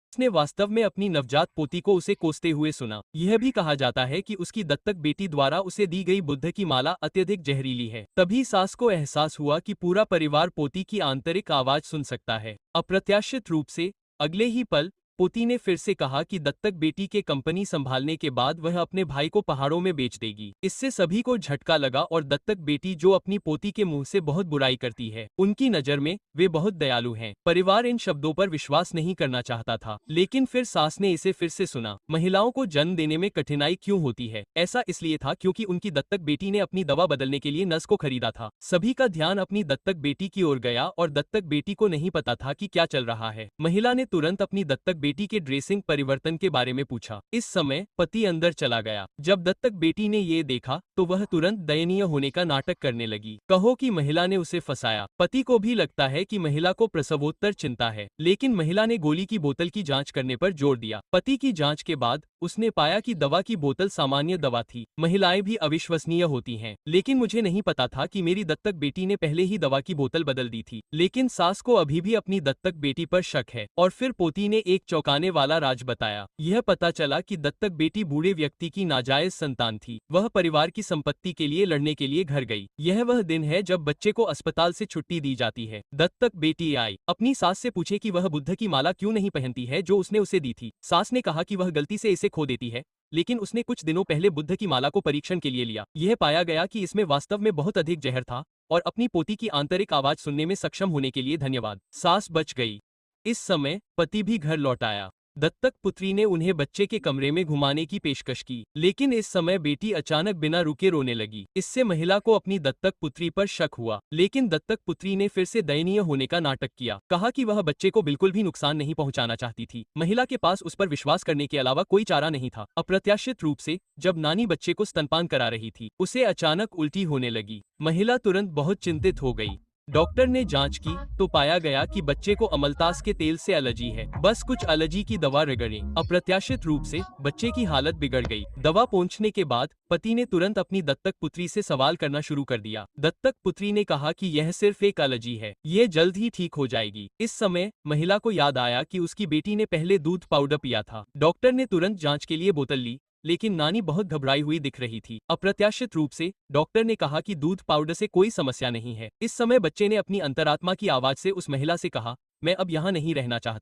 उसने वास्तव में अपनी नवजात पोती को उसे कोसते हुए सुना। यह भी कहा जाता है कि उसकी दत्तक बेटी द्वारा उसे दी गई बुद्ध की माला अत्यधिक जहरीली है। तभी सास को एहसास हुआ कि पूरा परिवार पोती की आंतरिक आवाज सुन सकता है। अप्रत्याशित रूप से अगले ही पल पोती ने फिर से कहा कि दत्तक बेटी के कंपनी संभालने के बाद वह अपने भाई को पहाड़ों में बेच देगी। इससे सभी को झटका लगा और दत्तक बेटी, जो अपनी पोती के मुंह से बहुत बुराई करती है, उनकी नजर में वे बहुत दयालु हैं। परिवार इन शब्दों पर विश्वास नहीं करना चाहता था, लेकिन फिर सास ने इसे फिर से सुना। महिलाओं को जन्म देने में कठिनाई क्यों होती है? ऐसा इसलिए था क्योंकि उनकी दत्तक बेटी ने अपनी दवा बदलने के लिए नस को खरीदा था। सभी का ध्यान अपनी दत्तक बेटी की ओर गया और दत्तक बेटी को नहीं पता था कि क्या चल रहा है। महिला ने तुरंत अपनी दत्तक बेटी के ड्रेसिंग परिवर्तन के बारे में पूछा। इस समय पति अंदर चला गया। जब दत्तक बेटी ने ये देखा तो वह तुरंत दयनीय होने का नाटक करने लगी। कहो कि महिला ने उसे फंसाया। पति को भी लगता है कि महिला को प्रसवोत्तर चिंता है, लेकिन महिला ने गोली की बोतल की जांच करने पर जोर दिया। पति की जांच के बाद उसने पाया कि दवा की बोतल सामान्य दवा थी। महिलाएं भी अविश्वसनीय होती हैं, लेकिन मुझे नहीं पता था कि मेरी दत्तक बेटी ने पहले ही दवा की बोतल बदल दी थी। लेकिन सास को अभी भी अपनी दत्तक बेटी पर शक है। और फिर पोती ने एक चौंकाने वाला राज बताया। यह पता चला कि दत्तक बेटी बूढ़े व्यक्ति की नाजायज संतान थी। वह परिवार की संपत्ति के लिए लड़ने के लिए घर गई। यह वह दिन है जब बच्चे को अस्पताल से छुट्टी दी जाती है। दत्तक बेटी आई, अपनी सास से पूछे कि वह बुद्ध की माला क्यों नहीं पहनती है जो उसने उसे दी थी। सास ने कहा कि वह गलती से इसे खो देती है, लेकिन उसने कुछ दिनों पहले बुद्ध की माला को परीक्षण के लिए लिया। यह पाया गया कि इसमें वास्तव में बहुत अधिक जहर था और अपनी पोती की आंतरिक आवाज सुनने में सक्षम होने के लिए धन्यवाद। सास बच गई। इस समय पति भी घर लौट आया। दत्तक पुत्री ने उन्हें बच्चे के कमरे में घुमाने की पेशकश की, लेकिन इस समय बेटी अचानक बिना रुके रोने लगी। इससे महिला को अपनी दत्तक पुत्री पर शक हुआ, लेकिन दत्तक पुत्री ने फिर से दयनीय होने का नाटक किया। कहा कि वह बच्चे को बिल्कुल भी नुकसान नहीं पहुंचाना चाहती थी। महिला के पास उस पर विश्वास करने के अलावा कोई चारा नहीं था। अप्रत्याशित रूप से जब नानी बच्चे को स्तनपान करा रही थी, उसे अचानक उल्टी होने लगी। महिला तुरंत बहुत चिंतित हो गई। डॉक्टर ने जांच की तो पाया गया कि बच्चे को अमलतास के तेल से एलर्जी है। बस कुछ एलर्जी की दवा रगड़ें। अप्रत्याशित रूप से बच्चे की हालत बिगड़ गई। दवा पहुंचने के बाद पति ने तुरंत अपनी दत्तक पुत्री से सवाल करना शुरू कर दिया। दत्तक पुत्री ने कहा कि यह सिर्फ एक एलर्जी है, ये जल्द ही ठीक हो जाएगी। इस समय महिला को याद आया कि उसकी बेटी ने पहले दूध पाउडर पिया था। डॉक्टर ने तुरंत जांच के लिए बोतल ली, लेकिन नानी बहुत घबराई हुई दिख रही थी। अप्रत्याशित रूप से डॉक्टर ने कहा कि दूध पाउडर से कोई समस्या नहीं है। इस समय बच्चे ने अपनी अंतरात्मा की आवाज से उस महिला से कहा, मैं अब यहाँ नहीं रहना चाहता।